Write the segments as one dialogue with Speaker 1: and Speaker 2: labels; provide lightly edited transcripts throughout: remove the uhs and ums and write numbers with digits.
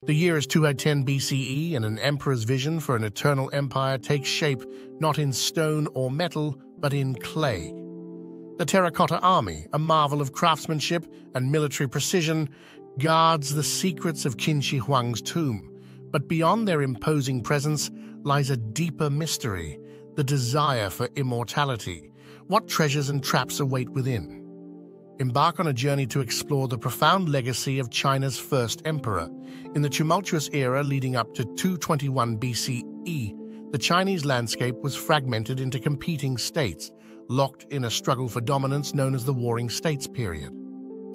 Speaker 1: The year is 210 BCE, and an emperor's vision for an eternal empire takes shape not in stone or metal, but in clay. The Terracotta army, a marvel of craftsmanship and military precision, guards the secrets of Qin Shi Huang's tomb. But beyond their imposing presence lies a deeper mystery, the desire for immortality. What treasures and traps await within? Embark on a journey to explore the profound legacy of China's first emperor. In the tumultuous era leading up to 221 BCE, the Chinese landscape was fragmented into competing states, locked in a struggle for dominance known as the Warring States period.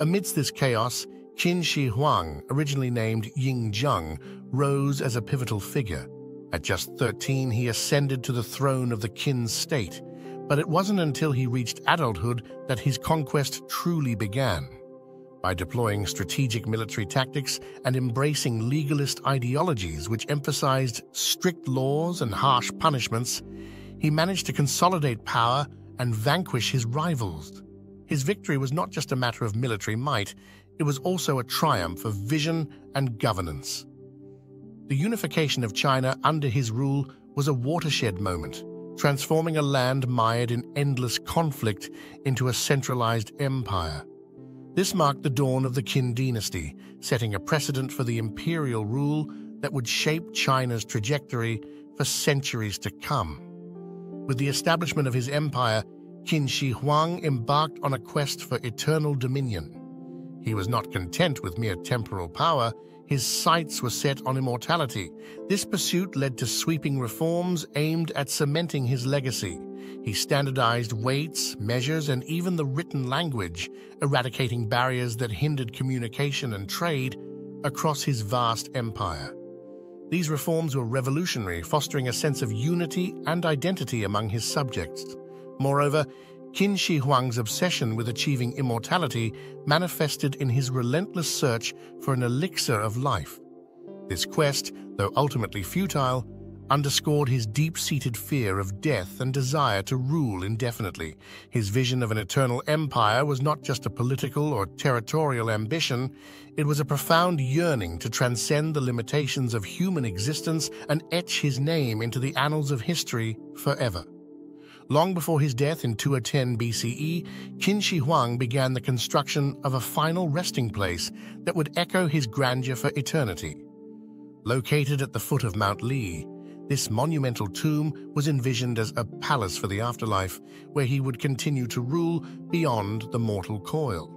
Speaker 1: Amidst this chaos, Qin Shi Huang, originally named Ying Zheng, rose as a pivotal figure. At just 13, he ascended to the throne of the Qin state, but it wasn't until he reached adulthood that his conquest truly began. By deploying strategic military tactics and embracing legalist ideologies which emphasized strict laws and harsh punishments, he managed to consolidate power and vanquish his rivals. His victory was not just a matter of military might, it was also a triumph of vision and governance. The unification of China under his rule was a watershed moment, transforming a land mired in endless conflict into a centralized empire. This marked the dawn of the Qin dynasty, setting a precedent for the imperial rule that would shape China's trajectory for centuries to come. With the establishment of his empire, Qin Shi Huang embarked on a quest for eternal dominion. He was not content with mere temporal power. His sights were set on immortality. This pursuit led to sweeping reforms aimed at cementing his legacy. He standardized weights, measures, and even the written language, eradicating barriers that hindered communication and trade across his vast empire. These reforms were revolutionary, fostering a sense of unity and identity among his subjects. Moreover, Qin Shi Huang's obsession with achieving immortality manifested in his relentless search for an elixir of life. This quest, though ultimately futile, underscored his deep-seated fear of death and desire to rule indefinitely. His vision of an eternal empire was not just a political or territorial ambition, it was a profound yearning to transcend the limitations of human existence and etch his name into the annals of history forever. Long before his death in 210 BCE, Qin Shi Huang began the construction of a final resting place that would echo his grandeur for eternity. Located at the foot of Mount Li, this monumental tomb was envisioned as a palace for the afterlife, where he would continue to rule beyond the mortal coil.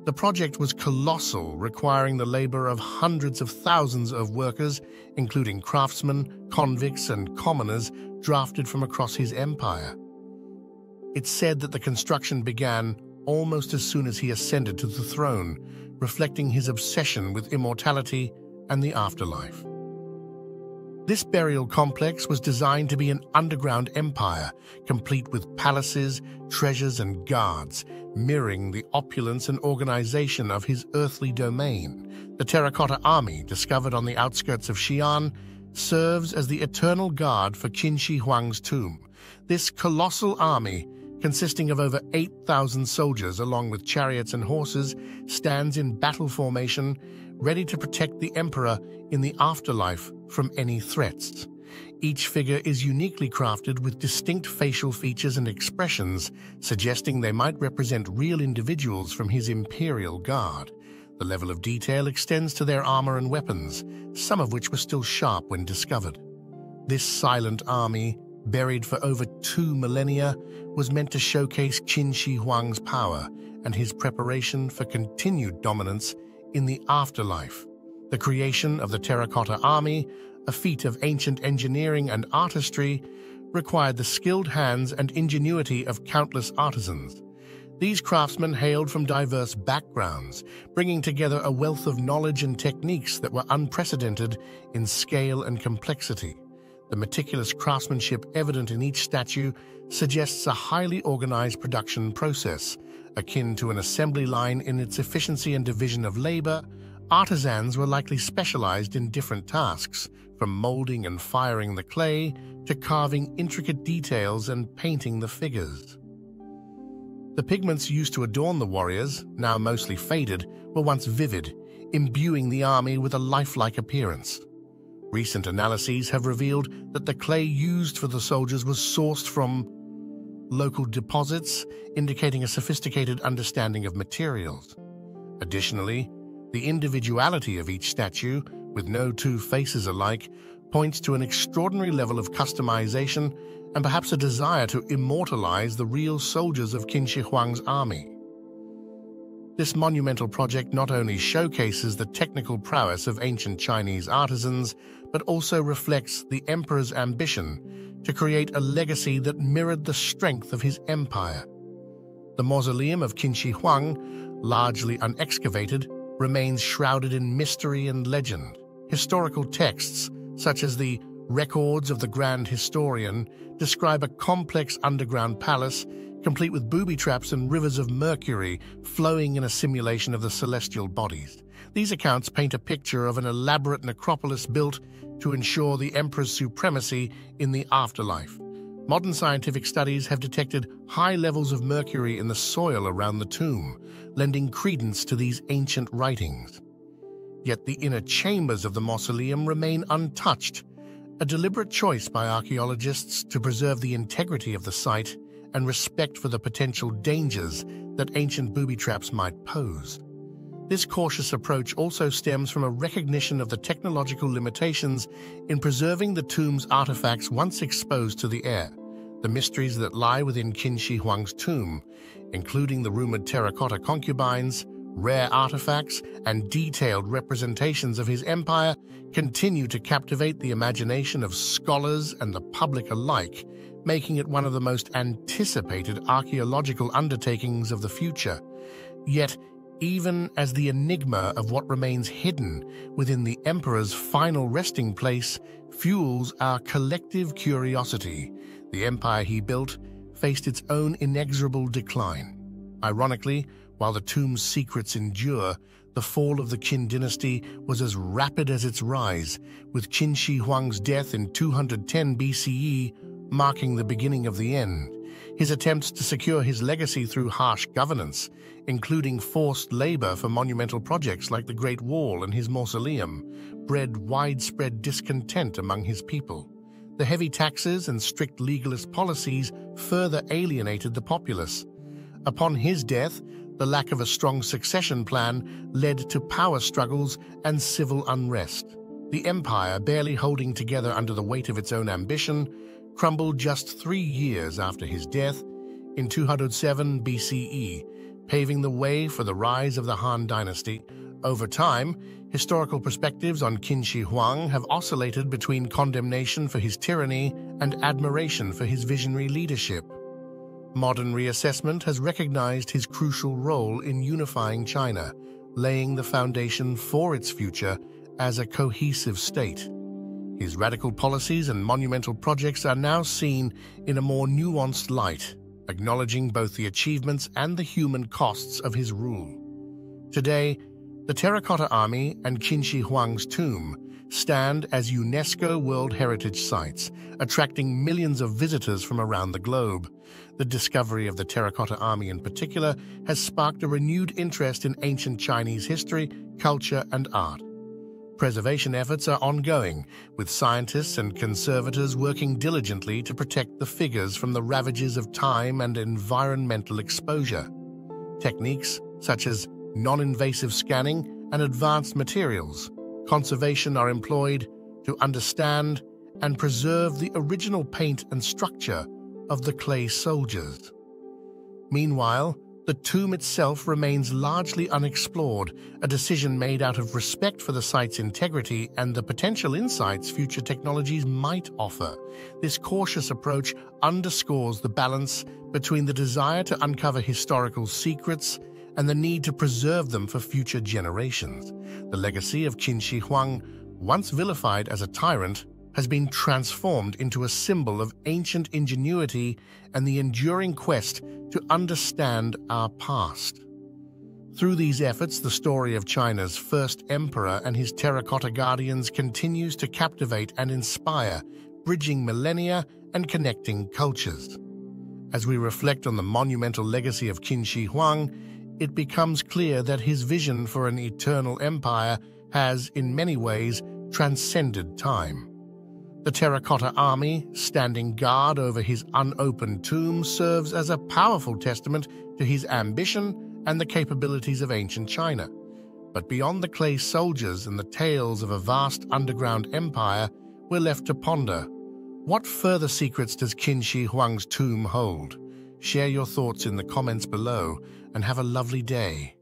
Speaker 1: The project was colossal, requiring the labor of hundreds of thousands of workers, including craftsmen, convicts, and commoners drafted from across his empire. It's said that the construction began almost as soon as he ascended to the throne, reflecting his obsession with immortality and the afterlife. This burial complex was designed to be an underground empire, complete with palaces, treasures, and guards, mirroring the opulence and organization of his earthly domain. The Terracotta army, discovered on the outskirts of Xi'an, serves as the eternal guard for Qin Shi Huang's tomb. This colossal army, consisting of over 8,000 soldiers along with chariots and horses, stands in battle formation, ready to protect the emperor in the afterlife from any threats. Each figure is uniquely crafted with distinct facial features and expressions, suggesting they might represent real individuals from his imperial guard. The level of detail extends to their armor and weapons, some of which were still sharp when discovered. This silent army, buried for over 2 millennia, was meant to showcase Qin Shi Huang's power and his preparation for continued dominance in the afterlife. The creation of the Terracotta army, a feat of ancient engineering and artistry, required the skilled hands and ingenuity of countless artisans. These craftsmen hailed from diverse backgrounds, bringing together a wealth of knowledge and techniques that were unprecedented in scale and complexity. The meticulous craftsmanship evident in each statue suggests a highly organized production process, akin to an assembly line in its efficiency and division of labor. Artisans were likely specialized in different tasks, from molding and firing the clay to carving intricate details and painting the figures. The pigments used to adorn the warriors, now mostly faded, were once vivid, imbuing the army with a lifelike appearance. Recent analyses have revealed that the clay used for the soldiers was sourced from local deposits, indicating a sophisticated understanding of materials. Additionally, the individuality of each statue, with no two faces alike, points to an extraordinary level of customization and perhaps a desire to immortalize the real soldiers of Qin Shi Huang's army. This monumental project not only showcases the technical prowess of ancient Chinese artisans, but also reflects the emperor's ambition to create a legacy that mirrored the strength of his empire. The mausoleum of Qin Shi Huang, largely unexcavated, remains shrouded in mystery and legend. Historical texts, such as the Records of the Grand Historian, describe a complex underground palace complete with booby traps and rivers of mercury flowing in a simulation of the celestial bodies. These accounts paint a picture of an elaborate necropolis built to ensure the emperor's supremacy in the afterlife. Modern scientific studies have detected high levels of mercury in the soil around the tomb, lending credence to these ancient writings. Yet the inner chambers of the mausoleum remain untouched, a deliberate choice by archaeologists to preserve the integrity of the site and respect for the potential dangers that ancient booby traps might pose. This cautious approach also stems from a recognition of the technological limitations in preserving the tomb's artifacts once exposed to the air. The mysteries that lie within Qin Shi Huang's tomb, including the rumored terracotta concubines, rare artifacts, and detailed representations of his empire, continue to captivate the imagination of scholars and the public alike, making it one of the most anticipated archaeological undertakings of the future. Yet, even as the enigma of what remains hidden within the emperor's final resting place fuels our collective curiosity, the empire he built faced its own inexorable decline. Ironically, while the tomb's secrets endure, the fall of the Qin dynasty was as rapid as its rise, with Qin Shi Huang's death in 210 BCE marking the beginning of the end. His attempts to secure his legacy through harsh governance, including forced labor for monumental projects like the Great Wall and his mausoleum, bred widespread discontent among his people. The heavy taxes and strict legalist policies further alienated the populace. Upon his death, the lack of a strong succession plan led to power struggles and civil unrest. The empire, barely holding together under the weight of its own ambition, crumbled just 3 years after his death in 207 BCE, paving the way for the rise of the Han dynasty. Over time, historical perspectives on Qin Shi Huang have oscillated between condemnation for his tyranny and admiration for his visionary leadership. Modern reassessment has recognized his crucial role in unifying China, laying the foundation for its future as a cohesive state. His radical policies and monumental projects are now seen in a more nuanced light, acknowledging both the achievements and the human costs of his rule. Today, the Terracotta Army and Qin Shi Huang's tomb stand as UNESCO World Heritage Sites, attracting millions of visitors from around the globe. The discovery of the Terracotta Army in particular has sparked a renewed interest in ancient Chinese history, culture, and art. Preservation efforts are ongoing, with scientists and conservators working diligently to protect the figures from the ravages of time and environmental exposure. Techniques such as non-invasive scanning and advanced materials conservation are employed to understand and preserve the original paint and structure of the clay soldiers. Meanwhile, the tomb itself remains largely unexplored, a decision made out of respect for the site's integrity and the potential insights future technologies might offer. This cautious approach underscores the balance between the desire to uncover historical secrets and the need to preserve them for future generations. The legacy of Qin Shi Huang, once vilified as a tyrant, has been transformed into a symbol of ancient ingenuity and the enduring quest to understand our past. Through these efforts, the story of China's first emperor and his terracotta guardians continues to captivate and inspire, bridging millennia and connecting cultures. As we reflect on the monumental legacy of Qin Shi Huang, it becomes clear that his vision for an eternal empire has, in many ways, transcended time. The Terracotta army, standing guard over his unopened tomb, serves as a powerful testament to his ambition and the capabilities of ancient China. But beyond the clay soldiers and the tales of a vast underground empire, we're left to ponder. What further secrets does Qin Shi Huang's tomb hold? Share your thoughts in the comments below and have a lovely day.